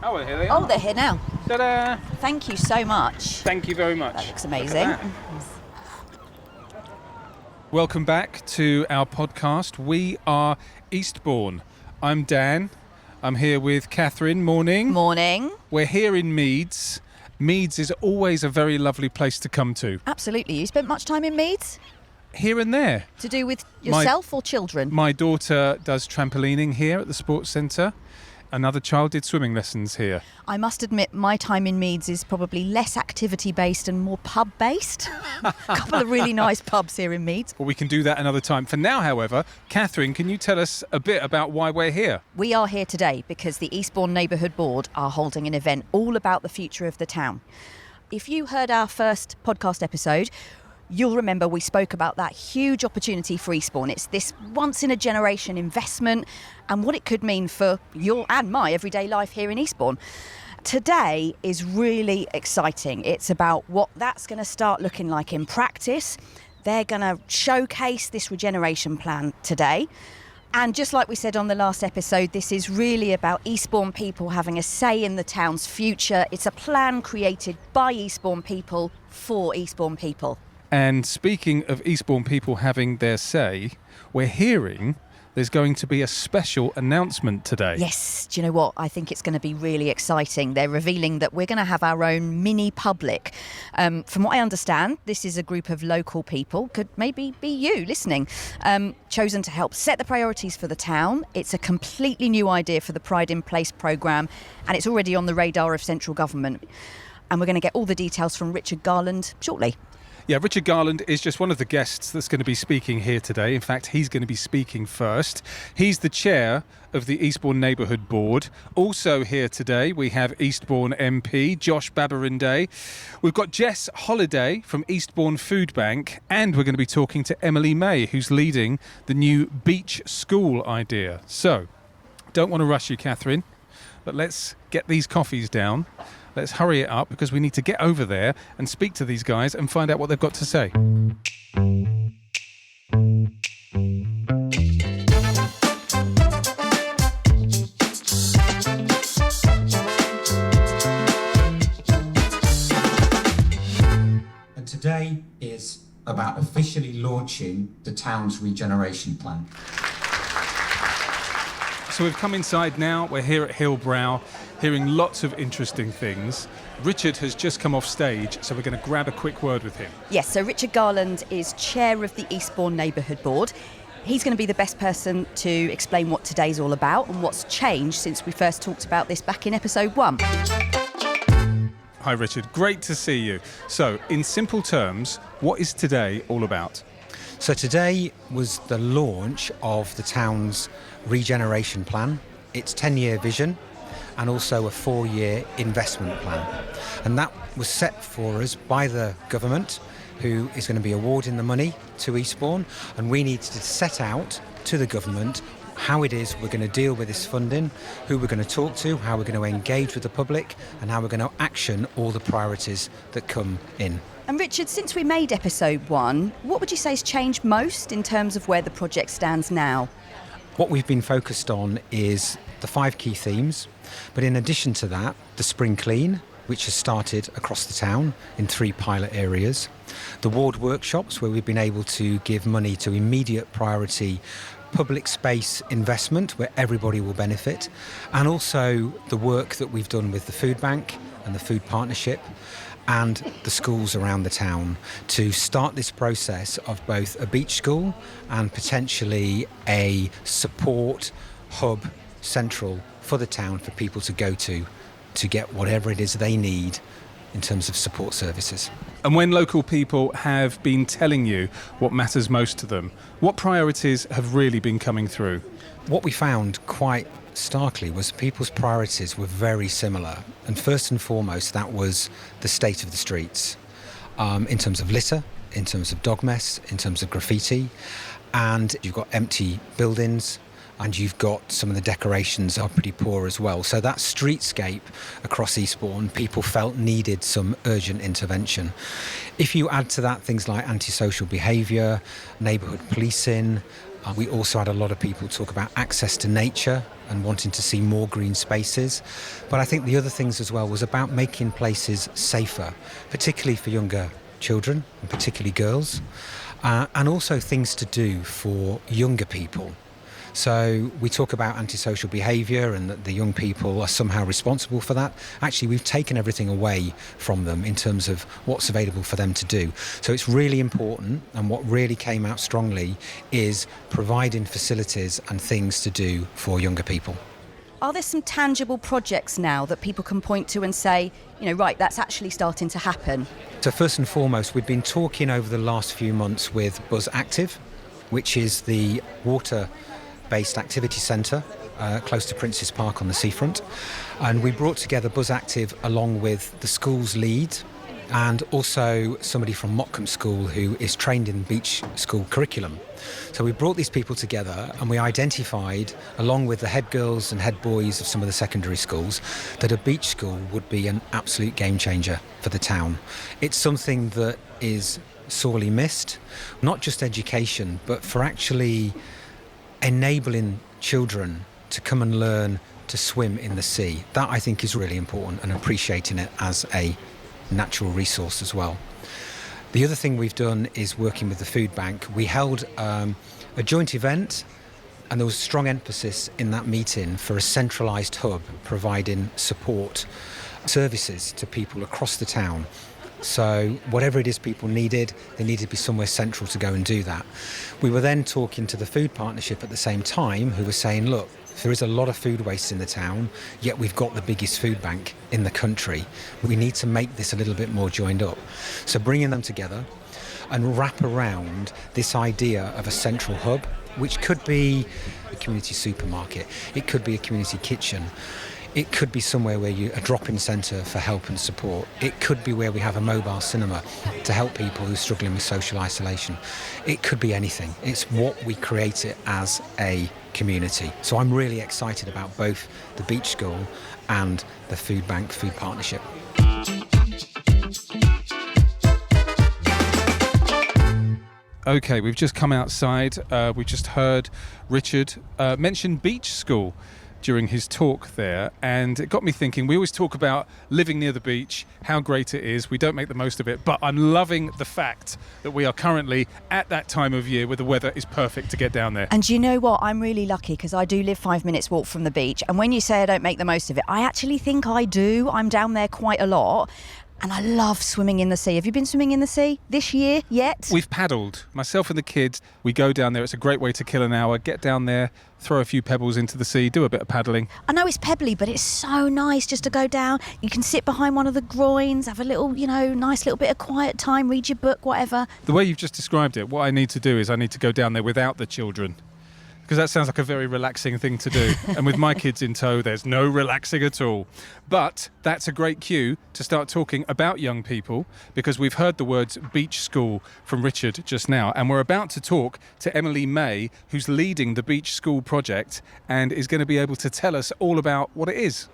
Oh, well, here they are. Oh, they're here now. Ta-da! Thank you so much. Thank you very much. That looks amazing. Look at that. Welcome back to our podcast, We Are Eastbourne. I'm Dan. I'm here with Kathryn. Morning. Morning. We're here in Meads. Meads is always a very lovely place to come to. Absolutely. You spent much time in Meads? Here and there. To do with yourself or children? My daughter does trampolining here at the sports centre. Another child did swimming lessons here. I must admit my time in Meads is probably less activity-based and more pub-based. A couple of really nice pubs here in Meads. Well, we can do that another time. For now, however, Kathryn, can you tell us a bit about why we're here? We are here today because the Eastbourne Neighbourhood Board are holding an event all about the future of the town. If you heard our first podcast episode, you'll remember we spoke about that huge opportunity for Eastbourne. It's this once-in-a-generation investment and what it could mean for your and my everyday life here in Eastbourne. Today is really exciting. It's about what that's going to start looking like in practice. They're going to showcase this regeneration plan today. And just like we said on the last episode, this is really about Eastbourne people having a say in the town's future. It's a plan created by Eastbourne people for Eastbourne people. And speaking of Eastbourne people having their say, we're hearing there's going to be a special announcement today. Yes, do you know what? I think it's going to be really exciting. They're revealing that we're going to have our own mini public. From what I understand, this is a group of local people, could maybe be you listening, chosen to help set the priorities for the town. It's a completely new idea for the Pride in Place programme, and it's already on the radar of central government. And we're going to get all the details from Richard Garland shortly. Yeah, Richard Garland is just one of the guests that's going to be speaking here today. In fact, he's going to be speaking first. He's the chair of the Eastbourne Neighbourhood Board. Also here today, we have Eastbourne MP Josh Babarinde. We've got Jess Holliday from Eastbourne Food Bank, and we're going to be talking to Emily May, who's leading the new beach school idea. So, don't want to rush you, Kathryn, but let's get these coffees down. Let's hurry it up because we need to get over there and speak to these guys and find out what they've got to say. And today is about officially launching the town's regeneration plan. So we've come inside now. We're here at Hillbrow, hearing lots of interesting things. Richard has just come off stage, so we're going to grab a quick word with him. Yes, so Richard Garland is chair of the Eastbourne Neighbourhood Board. He's going to be the best person to explain what today's all about and what's changed since we first talked about this back in episode 1. Hi, Richard. Great to see you. So, in simple terms, what is today all about? So today was the launch of the town's regeneration plan, its 10-year vision, and also a 4-year investment plan. And that was set for us by the government, who is going to be awarding the money to Eastbourne, and we need to set out to the government how it is we're going to deal with this funding, who we're going to talk to, how we're going to engage with the public, and how we're going to action all the priorities that come in. And Richard, since we made episode 1, what would you say has changed most in terms of where the project stands now? What we've been focused on is the 5 key themes, but in addition to that, the Spring Clean, which has started across the town in 3 pilot areas, the ward workshops, where we've been able to give money to immediate priority public space investment where everybody will benefit, and also the work that we've done with the food bank and the food partnership and the schools around the town to start this process of both a beach school and potentially a support hub central for the town for people to go to get whatever it is they need in terms of support services. And when local people have been telling you what matters most to them, what priorities have really been coming through? What we found quite starkly was people's priorities were very similar. And first and foremost, that was the state of the streets, in terms of litter, in terms of dog mess, in terms of graffiti. And you've got empty buildings, and you've got some of the decorations are pretty poor as well. So that streetscape across Eastbourne, people felt needed some urgent intervention. If you add to that things like antisocial behaviour, neighbourhood policing, We also had a lot of people talk about access to nature and wanting to see more green spaces. But I think the other things as well was about making places safer, particularly for younger children and particularly girls, and also things to do for younger people. So we talk about antisocial behaviour and that the young people are somehow responsible for that. Actually, we've taken everything away from them in terms of what's available for them to do. So it's really important, and what really came out strongly is providing facilities and things to do for younger people. Are there some tangible projects now that people can point to and say, right, that's actually starting to happen? So first and foremost, we've been talking over the last few months with Buzz Active, which is the water-based activity centre close to Prince's Park on the seafront. And we brought together Buzz Active along with the school's lead and also somebody from Motcombe School who is trained in beach school curriculum. So we brought these people together and we identified, along with the head girls and head boys of some of the secondary schools, that a beach school would be an absolute game changer for the town. It's something that is sorely missed, not just education, but for actually enabling children to come and learn to swim in the sea. That, I think, is really important, and appreciating it as a natural resource as well. The other thing we've done is working with the food bank. We held a joint event, and there was strong emphasis in that meeting for a centralised hub providing support services to people across the town. So whatever it is people needed, they needed to be somewhere central to go and do that. We were then talking to the food partnership at the same time, who were saying, look, there is a lot of food waste in the town, yet we've got the biggest food bank in the country. We need to make this a little bit more joined up. So bringing them together and wrap around this idea of a central hub, which could be a community supermarket, it could be a community kitchen, it could be somewhere where a drop-in centre for help and support. It could be where we have a mobile cinema to help people who are struggling with social isolation. It could be anything. It's what we create it as a community. So I'm really excited about both the beach school and the food bank food partnership. Okay, we've just come outside. We've just heard Richard mention beach school during his talk there, and it got me thinking. We always talk about living near the beach, how great it is. We don't make the most of it, but I'm loving the fact that we are currently at that time of year where the weather is perfect to get down there. And you know what? I'm really lucky because I do live 5 minutes walk from the beach, and when you say I don't make the most of it, I actually think I do. I'm down there quite a lot. And I love swimming in the sea. Have you been swimming in the sea this year yet? We've paddled. Myself and the kids, we go down there. It's a great way to kill an hour. Get down there, throw a few pebbles into the sea, do a bit of paddling. I know it's pebbly, but it's so nice just to go down. You can sit behind one of the groins, have a little, nice little bit of quiet time, read your book, whatever. The way you've just described it, what I need to do is I need to go down there without the children. Because that sounds like a very relaxing thing to do. And with my kids in tow, there's no relaxing at all. But that's a great cue to start talking about young people, because we've heard the words beach school from Richard just now. And we're about to talk to Emily May, who's leading the beach school project and is going to be able to tell us all about what it is.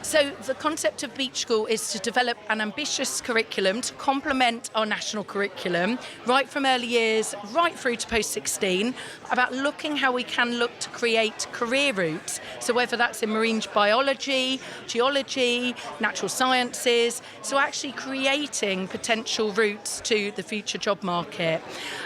So the concept of Beach School is to develop an ambitious curriculum to complement our national curriculum, right from early years, right through to post-16, about looking how we can look to create career routes. So whether that's in marine biology, geology, natural sciences, so actually creating potential routes to the future job market.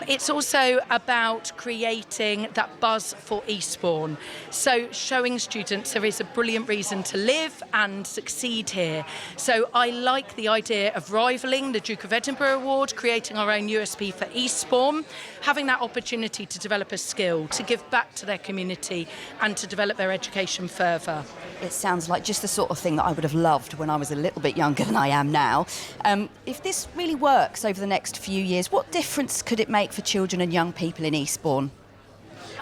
It's also about creating that buzz for Eastbourne. So showing students there is a brilliant reason to live and succeed here. So I like the idea of rivaling the Duke of Edinburgh Award, creating our own USP for Eastbourne, having that opportunity to develop a skill, to give back to their community and to develop their education further. It sounds like just the sort of thing that I would have loved when I was a little bit younger than I am now. If this really works over the next few years, what difference could it make for children and young people in Eastbourne?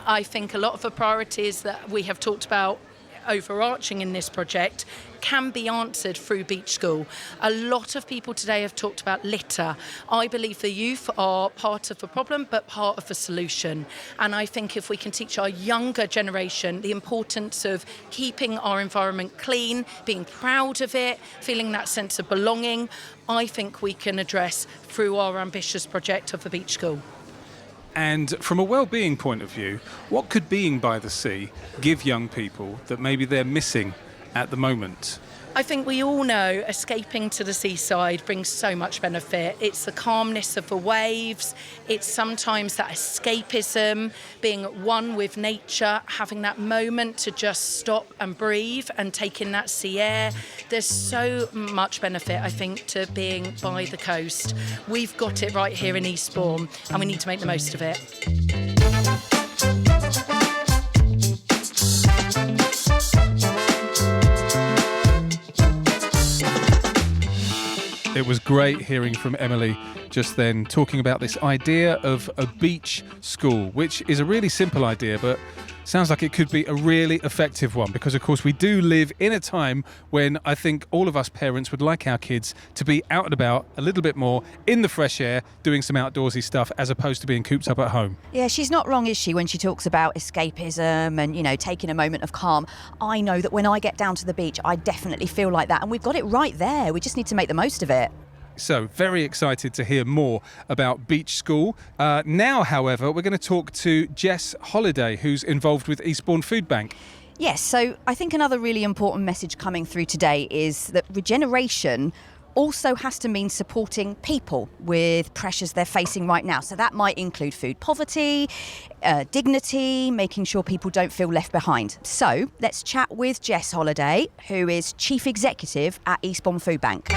I think a lot of the priorities that we have talked about overarching in this project can be answered through Beach School. A lot of people today have talked about litter. I believe the youth are part of the problem but part of the solution, and I think if we can teach our younger generation the importance of keeping our environment clean, being proud of it, feeling that sense of belonging, I think we can address through our ambitious project of the Beach School. And from a well-being point of view, what could being by the sea give young people that maybe they're missing at the moment? I think we all know escaping to the seaside brings so much benefit. It's the calmness of the waves. It's sometimes that escapism, being one with nature, having that moment to just stop and breathe and take in that sea air. There's so much benefit, I think, to being by the coast. We've got it right here in Eastbourne, and we need to make the most of it. It was great hearing from Emily just then, talking about this idea of a beach school, which is a really simple idea, but sounds like it could be a really effective one, because of course we do live in a time when I think all of us parents would like our kids to be out and about a little bit more in the fresh air, doing some outdoorsy stuff, as opposed to being cooped up at home. Yeah, she's not wrong, is she, when she talks about escapism and, you know, taking a moment of calm. I know that when I get down to the beach, I definitely feel like that, and we've got it right there. We just need to make the most of it. So, very excited to hear more about Beach School. Now, however, we're going to talk to Jess Holliday, who's involved with Eastbourne Food Bank. Yes, so I think another really important message coming through today is that regeneration also has to mean supporting people with pressures they're facing right now. So that might include food poverty, dignity, making sure people don't feel left behind. So let's chat with Jess Holliday, who is Chief Executive at Eastbourne Food Bank.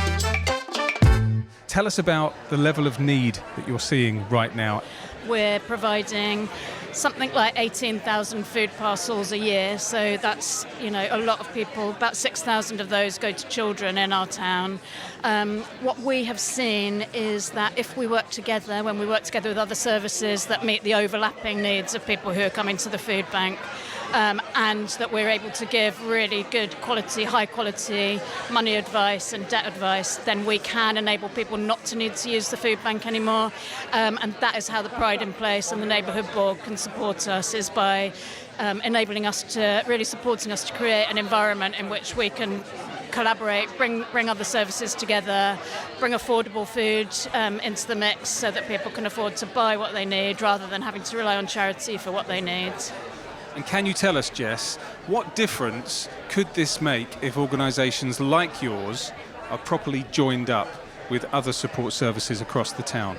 Tell us about the level of need that you're seeing right now. We're providing something like 18,000 food parcels a year, so that's, you know, a lot of people. About 6,000 of those go to children in our town. What we have seen is that if we work together, when we work together with other services that meet the overlapping needs of people who are coming to the food bank, and that we're able to give really good quality, high quality money advice and debt advice, then we can enable people not to need to use the food bank anymore. And that is how the Pride in Place and the Neighbourhood Board can support us, is by enabling us to, really supporting us to create an environment in which we can collaborate, bring other services together, bring affordable food into the mix so that people can afford to buy what they need rather than having to rely on charity for what they need. And can you tell us, Jess, what difference could this make if organisations like yours are properly joined up with other support services across the town?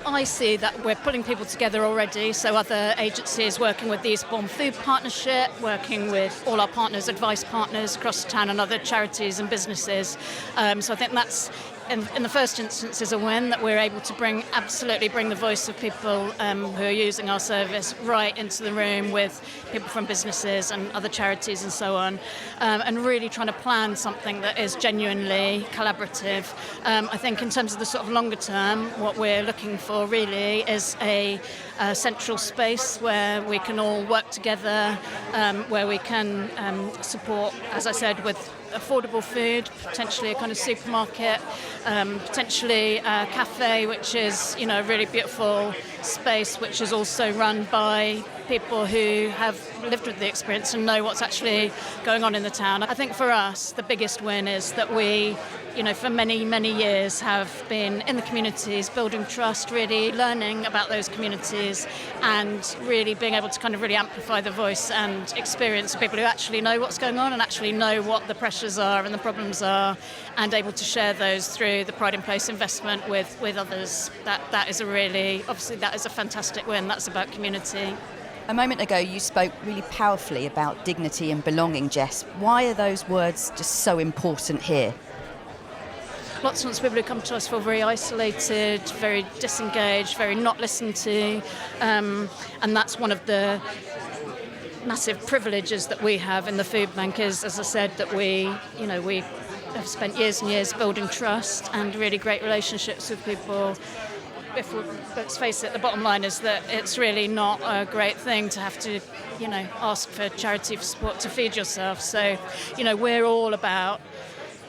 I see that we're pulling people together already, so other agencies working with the Eastbourne Food Partnership, working with all our partners, advice partners across the town, and other charities and businesses. So I think that's, in the first instance, is a win, that we're able to absolutely bring the voice of people who are using our service right into the room with people from businesses and other charities and so on, and really trying to plan something that is genuinely collaborative. I think in terms of the sort of longer term, what we're looking for really is a central space where we can all work together, where we can support, as I said, with affordable food, potentially a kind of supermarket, potentially a cafe, which is, you know, a really beautiful space, which is also run by people who have lived with the experience and know what's actually going on in the town. I think for us, the biggest win is that we, you know, for many, many years have been in the communities, building trust, really learning about those communities, and really being able to kind of really amplify the voice and experience of people who actually know what's going on and actually know what the pressures are and the problems are, and able to share those through the Pride in Place investment with others. That is a really, obviously that is a fantastic win. That's about community. A moment ago, you spoke really powerfully about dignity and belonging, Jess. Why are those words just so important here? Lots and lots of people who come to us feel very isolated, very disengaged, very not listened to, and that's one of the massive privileges that we have in the food bank is, as I said, that we have spent years and years building trust and really great relationships with people. Let's face it, the bottom line is that it's really not a great thing to have to, you know, ask for charity for support to feed yourself. So, you know, we're all about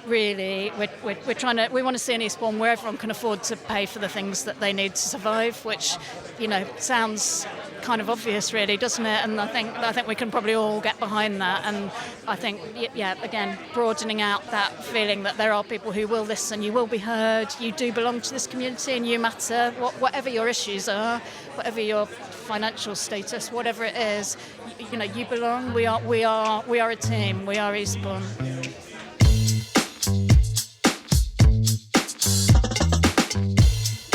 really, we want to see an Eastbourne where everyone can afford to pay for the things that they need to survive, which, you know, sounds kind of obvious, really, doesn't it? And I think we can probably all get behind that. And I think, again, broadening out that feeling that there are people who will listen, you will be heard, you do belong to this community, and you matter. Whatever your issues are, whatever your financial status, whatever it is, you belong. We are a team. We are Eastbourne.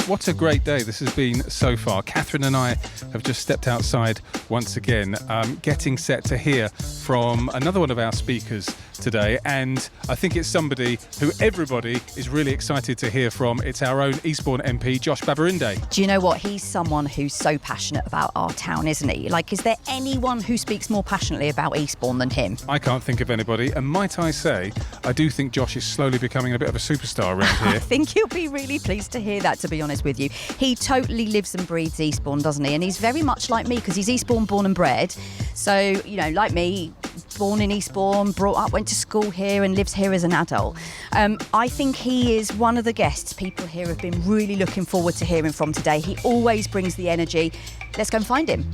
What a great day this has been so far. Kathryn and I have just stepped outside once again, getting set to hear from another one of our speakers today, and I think it's somebody who everybody is really excited to hear from. It's our own Eastbourne MP, Josh Babarinde. Do you know what? He's someone who's so passionate about our town, isn't he? Like, is there anyone who speaks more passionately about Eastbourne than him? I can't think of anybody, and might I say, I do think Josh is slowly becoming a bit of a superstar around here. I think he'll be really pleased to hear that, to be honest with you. He totally lives and breathes Eastbourne, doesn't he? And he's very much like me, because he's Eastbourne born and bred. So, like me, born in Eastbourne, brought up, went to school here and lives here as an adult. I think he is one of the guests people here have been really looking forward to hearing from today. He always brings the energy. Let's go and find him.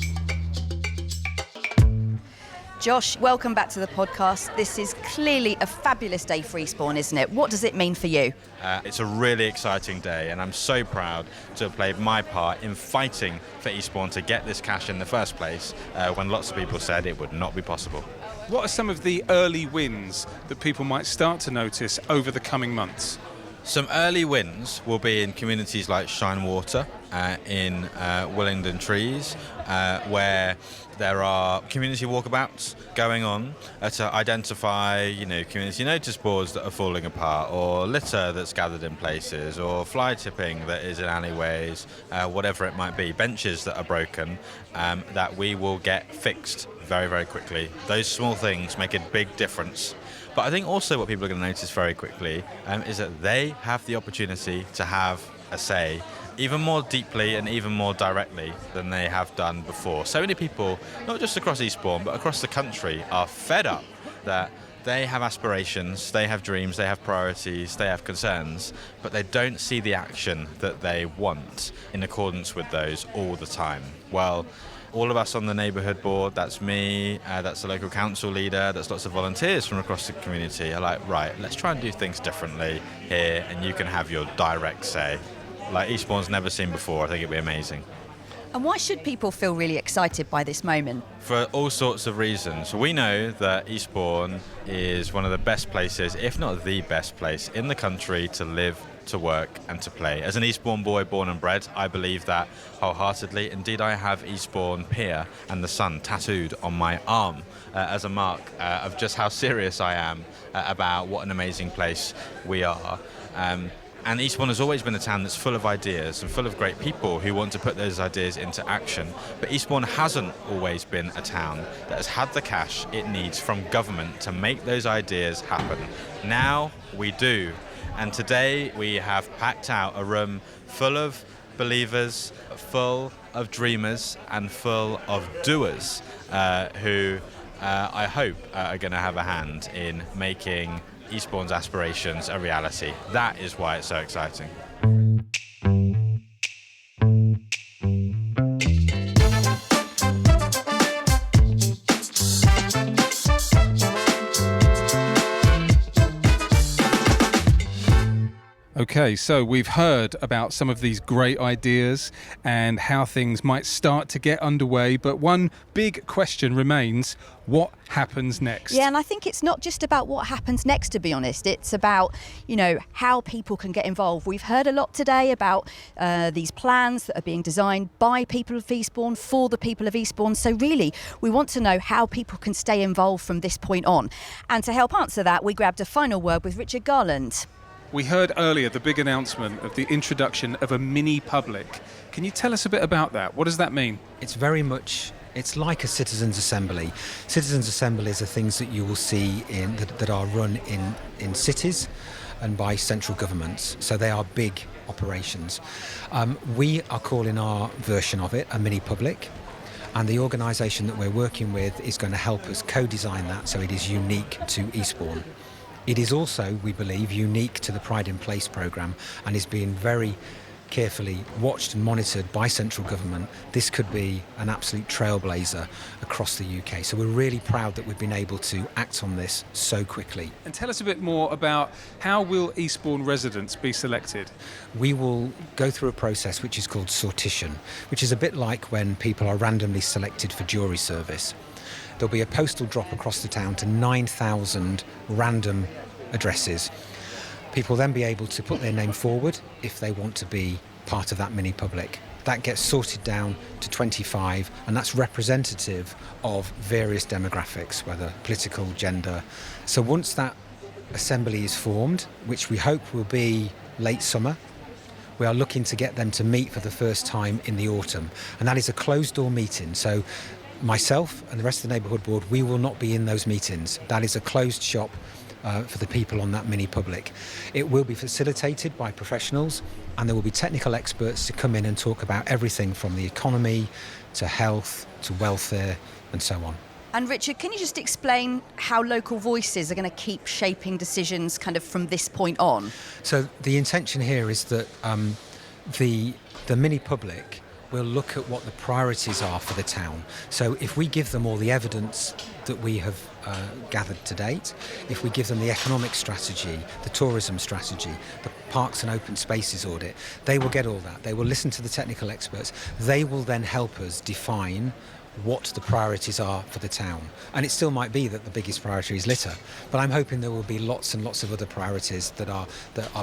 Josh, welcome back to the podcast. This is clearly a fabulous day for Eastbourne, isn't it? What does it mean for you? It's a really exciting day, and I'm so proud to have played my part in fighting for Eastbourne to get this cash in the first place, when lots of people said it would not be possible. What are some of the early wins that people might start to notice over the coming months? Some early wins will be in communities like Shine Water, in Willingdon Trees, where there are community walkabouts going on to identify, community notice boards that are falling apart, or litter that's gathered in places, or fly tipping that is in alleyways, whatever it might be, benches that are broken, that we will get fixed very, very quickly. Those small things make a big difference. But I think also what people are going to notice very quickly is that they have the opportunity to have a say even more deeply and even more directly than they have done before. So many people, not just across Eastbourne, but across the country, are fed up that they have aspirations, they have dreams, they have priorities, they have concerns, but they don't see the action that they want in accordance with those all the time. Well, all of us on the neighbourhood board, that's me, that's the local council leader, that's lots of volunteers from across the community, are like, right, let's try and do things differently here, and you can have your direct say. Like Eastbourne's never seen before. I think it'd be amazing. And why should people feel really excited by this moment? For all sorts of reasons. We know that Eastbourne is one of the best places, if not the best place, in the country to live, to work and to play. As an Eastbourne boy born and bred, I believe that wholeheartedly. Indeed, I have Eastbourne Pier and the sun tattooed on my arm as a mark of just how serious I am about what an amazing place we are. And Eastbourne has always been a town that's full of ideas and full of great people who want to put those ideas into action. But Eastbourne hasn't always been a town that has had the cash it needs from government to make those ideas happen. Now we do. And today we have packed out a room full of believers, full of dreamers, and full of doers who I hope are going to have a hand in making Eastbourne's aspirations a reality. That is why it's so exciting. Okay, so we've heard about some of these great ideas and how things might start to get underway, but one big question remains: what happens next? Yeah, and I think it's not just about what happens next, to be honest. It's about, how people can get involved. We've heard a lot today about these plans that are being designed by people of Eastbourne, for the people of Eastbourne. So really, we want to know how people can stay involved from this point on. And to help answer that, we grabbed a final word with Richard Garland. We heard earlier the big announcement of the introduction of a mini public. Can you tell us a bit about that? What does that mean? It's like a citizens' assembly. Citizens' assemblies are things that you will see that are run in cities and by central governments. So they are big operations. We are calling our version of it a mini public. And the organisation that we're working with is going to help us co-design that so it is unique to Eastbourne. It is also, we believe, unique to the Pride in Place programme and is being very carefully watched and monitored by central government, this could be an absolute trailblazer across the UK. So we're really proud that we've been able to act on this so quickly. And tell us a bit more about how will Eastbourne residents be selected? We will go through a process which is called sortition, which is a bit like when people are randomly selected for jury service. There'll be a postal drop across the town to 9,000 random addresses. People will then be able to put their name forward if they want to be part of that mini-public. That gets sorted down to 25, and that's representative of various demographics, whether political, gender. So once that assembly is formed, which we hope will be late summer, we are looking to get them to meet for the first time in the autumn. And that is a closed-door meeting. So myself and the rest of the neighbourhood board, we will not be in those meetings. That is a closed shop for the people on that mini-public. It will be facilitated by professionals, and there will be technical experts to come in and talk about everything from the economy to health to welfare and so on. And Richard, can you just explain how local voices are going to keep shaping decisions kind of from this point on? So the intention here is that the mini-public will look at what the priorities are for the town. So if we give them all the evidence that we have gathered to date, if we give them the economic strategy, the tourism strategy, the parks and open spaces audit, they will get all that. They will listen to the technical experts. They will then help us define what the priorities are for the town. And it still might be that the biggest priority is litter, but I'm hoping there will be lots and lots of other priorities that are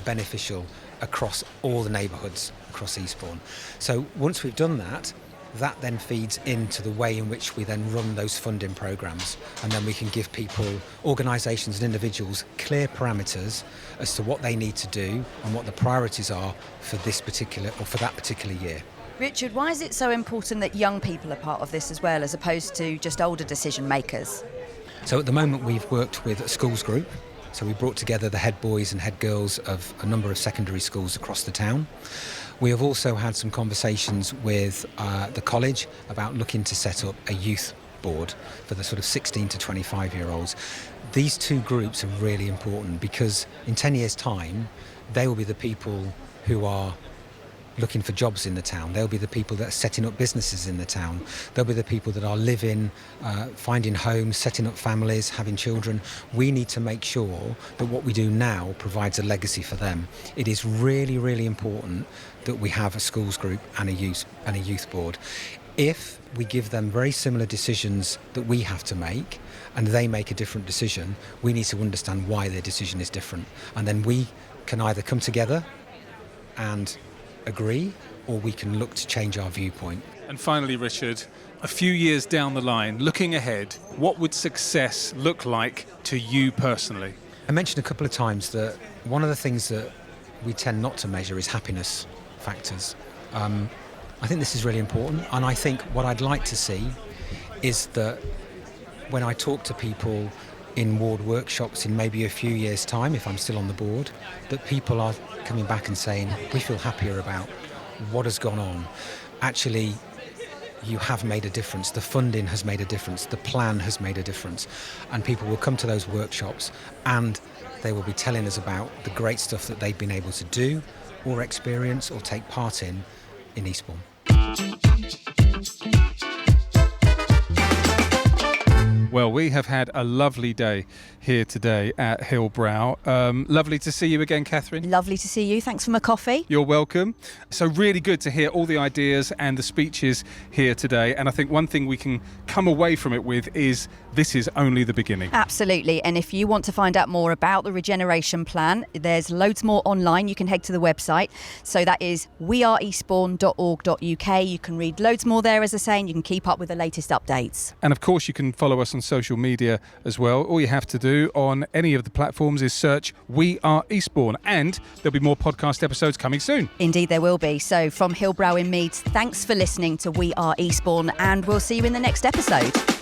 beneficial across all the neighbourhoods across Eastbourne. So once we've done that, that then feeds into the way in which we then run those funding programmes, and then we can give people, organisations and individuals clear parameters as to what they need to do and what the priorities are for this particular or for that particular year. Richard, why is it so important that young people are part of this as well, as opposed to just older decision makers? So at the moment we've worked with a schools group. So we brought together the head boys and head girls of a number of secondary schools across the town. We have also had some conversations with the college about looking to set up a youth board for the sort of 16 to 25-year-olds. These two groups are really important because in 10 years' time, they will be the people who are looking for jobs in the town. They'll be the people that are setting up businesses in the town. They'll be the people that are living, finding homes, setting up families, having children. We need to make sure that what we do now provides a legacy for them. It is really, really important that we have a schools group and a youth board. If we give them very similar decisions that we have to make and they make a different decision, we need to understand why their decision is different. And then we can either come together and agree, or we can look to change our viewpoint. And finally, Richard, a few years down the line, looking ahead, what would success look like to you personally? I mentioned a couple of times that one of the things that we tend not to measure is happiness factors. I think this is really important, and I think what I'd like to see is that when I talk to people in ward workshops in maybe a few years' time, if I'm still on the board, that people are coming back and saying, we feel happier about what has gone on. Actually, you have made a difference. The funding has made a difference. The plan has made a difference. And people will come to those workshops and they will be telling us about the great stuff that they've been able to do or experience or take part in Eastbourne. Well, we have had a lovely day here today at Hillbrow. Lovely to see you again, Kathryn. Lovely to see you. Thanks for my coffee. You're welcome. So really good to hear all the ideas and the speeches here today. And I think one thing we can come away from it with is this is only the beginning. Absolutely. And if you want to find out more about the Regeneration plan, there's loads more online. You can head to the website. So that is weareeastbourne.org.uk. You can read loads more there, as I say, and you can keep up with the latest updates. And of course, you can follow us on social media as well. All you have to do on any of the platforms is search We Are Eastbourne, and there'll be more podcast episodes coming soon. Indeed there will be. So from Hillbrow in Meads, thanks for listening to We Are Eastbourne, and we'll see you in the next episode.